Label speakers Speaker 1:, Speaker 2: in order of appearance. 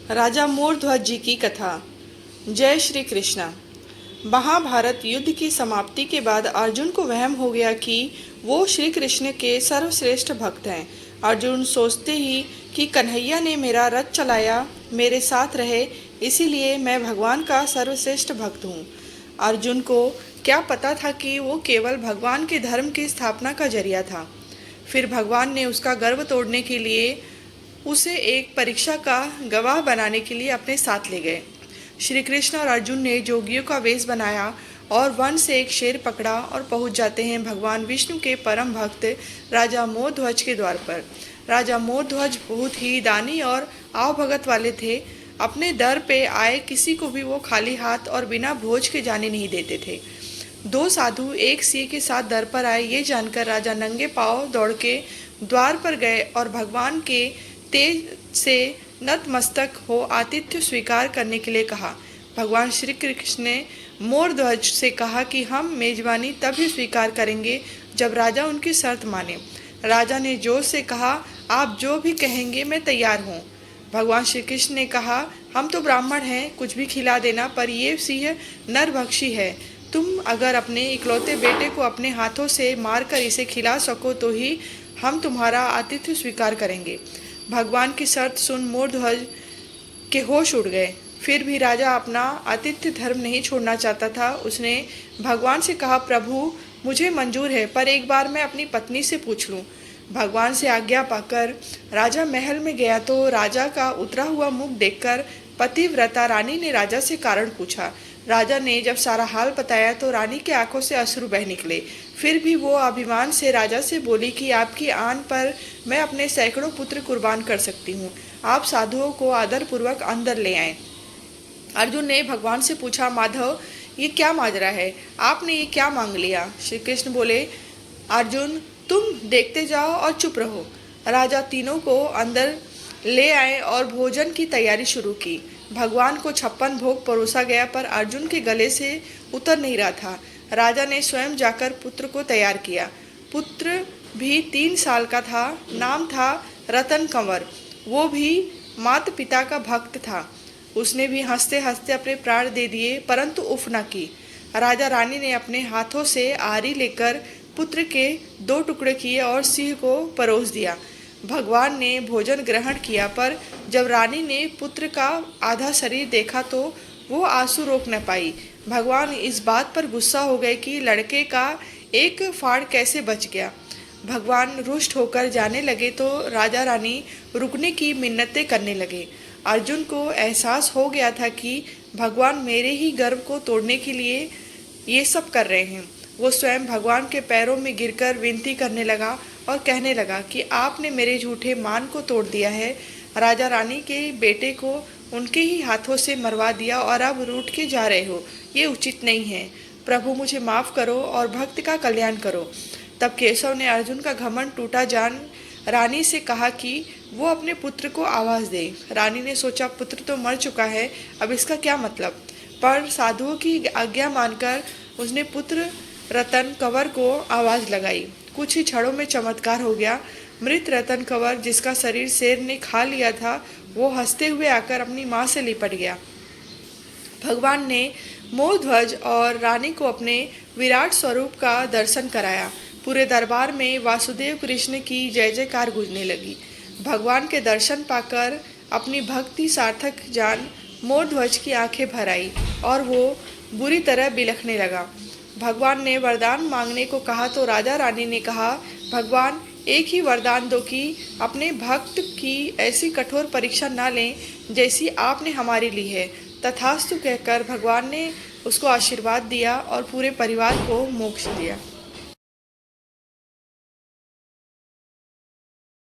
Speaker 1: राजा मोरध्वज जी की कथा। जय श्री कृष्णा। महाभारत युद्ध की समाप्ति के बाद अर्जुन को वहम हो गया कि वो श्री कृष्ण के सर्वश्रेष्ठ भक्त हैं। अर्जुन सोचते ही कि कन्हैया ने मेरा रथ चलाया, मेरे साथ रहे, इसीलिए मैं भगवान का सर्वश्रेष्ठ भक्त हूँ। अर्जुन को क्या पता था कि वो केवल भगवान के धर्म की स्थापना का जरिया था। फिर भगवान ने उसका गर्व तोड़ने के लिए उसे एक परीक्षा का गवाह बनाने के लिए अपने साथ ले गए। श्री कृष्ण और अर्जुन ने जोगियों का वेश बनाया और वन से एक शेर पकड़ा और पहुंच जाते हैं भगवान विष्णु के परम भक्त राजा मोरध्वज के द्वार पर। राजा मोरध्वज बहुत ही दानी और आवभगत वाले थे। अपने दर पे आए किसी को भी वो खाली हाथ और बिना भोज के जाने नहीं देते थे। दो साधु एक सिंह के साथ दर पर आए, ये जानकर राजा नंगे पांव दौड़ के द्वार पर गए और भगवान के तेज से नतमस्तक हो आतिथ्य स्वीकार करने के लिए कहा। भगवान श्री कृष्ण ने मोरध्वज से कहा कि हम मेजबानी तभी स्वीकार करेंगे जब राजा उनकी शर्त माने। राजा ने जोश से कहा, आप जो भी कहेंगे मैं तैयार हूँ। भगवान श्री कृष्ण ने कहा, हम तो ब्राह्मण हैं, कुछ भी खिला देना, पर ये सिंह नरभक्षी है। तुम अगर अपने इकलौते बेटे को अपने हाथों से मारकर इसे खिला सको तो ही हम तुम्हारा आतिथ्य स्वीकार करेंगे। भगवान की शर्त सुन मोरध्वज के होश उड़ गए। फिर भी राजा अपना आतिथ्य धर्म नहीं छोड़ना चाहता था। उसने भगवान से कहा, प्रभु मुझे मंजूर है, पर एक बार मैं अपनी पत्नी से पूछ लूं। भगवान से आज्ञा पाकर राजा महल में गया तो राजा का उतरा हुआ मुख देखकर पतिव्रता रानी ने राजा से कारण पूछा। राजा ने जब सारा हाल बताया तो रानी के आंखों से अश्रु बह निकले। फिर भी वो अभिमान से राजा से बोली कि आपकी आन पर मैं अपने सैकड़ों पुत्र कुर्बान कर सकती हूँ। आप साधुओं को आदर पूर्वक अंदर ले आए। अर्जुन ने भगवान से पूछा, माधव ये क्या माजरा है, आपने ये क्या मांग लिया? श्री कृष्ण बोले, अर्जुन तुम देखते जाओ और चुप रहो। राजा तीनों को अंदर ले आए और भोजन की तैयारी शुरू की। भगवान को 56 भोग परोसा गया, पर अर्जुन के गले से उतर नहीं रहा था। राजा ने स्वयं जाकर पुत्र को तैयार किया। पुत्र भी 3 साल का था, नाम था रतन कंवर। वो भी माता पिता का भक्त था। उसने भी हंसते हंसते अपने प्राण दे दिए, परंतु उफ न की। राजा रानी ने अपने हाथों से आरी लेकर पुत्र के 2 टुकड़े किए और सिंह को परोस दिया। भगवान ने भोजन ग्रहण किया, पर जब रानी ने पुत्र का आधा शरीर देखा तो वो आंसू रोक न पाई। भगवान इस बात पर गुस्सा हो गए कि लड़के का एक फाड़ कैसे बच गया। भगवान रुष्ट होकर जाने लगे तो राजा रानी रुकने की मिन्नतें करने लगे। अर्जुन को एहसास हो गया था कि भगवान मेरे ही गर्व को तोड़ने के लिए ये सब कर रहे हैं। वो स्वयं भगवान के पैरों में गिरकर विनती करने लगा और कहने लगा कि आपने मेरे झूठे मान को तोड़ दिया है, राजा रानी के बेटे को उनके ही हाथों से मरवा दिया और अब रूठ के जा रहे हो, ये उचित नहीं है। प्रभु मुझे माफ़ करो और भक्त का कल्याण करो। तब केशव ने अर्जुन का घमंड टूटा जान रानी से कहा कि वो अपने पुत्र को आवाज़ दे। रानी ने सोचा, पुत्र तो मर चुका है, अब इसका क्या मतलब, पर साधुओं की आज्ञा मानकर उसने पुत्र रतन कंवर को आवाज़ लगाई। कुछ ही क्षणों में चमत्कार हो गया। मृत रतन कंवर, जिसका शरीर शेर ने खा लिया था, वो हंसते हुए आकर अपनी माँ से लिपट गया। भगवान ने मोरध्वज और रानी को अपने विराट स्वरूप का दर्शन कराया। पूरे दरबार में वासुदेव कृष्ण की जय जयकार गूंजने लगी। भगवान के दर्शन पाकर अपनी भक्ति सार्थक जान मोरध्वज की आंखें भर आई और वो बुरी तरह बिलखने लगा। भगवान ने वरदान मांगने को कहा तो राजा रानी ने कहा, भगवान एक ही वरदान दो कि अपने भक्त की ऐसी कठोर परीक्षा ना लें जैसी आपने हमारी ली है। तथास्तु कहकर भगवान ने उसको आशीर्वाद दिया और पूरे परिवार को मोक्ष दिया।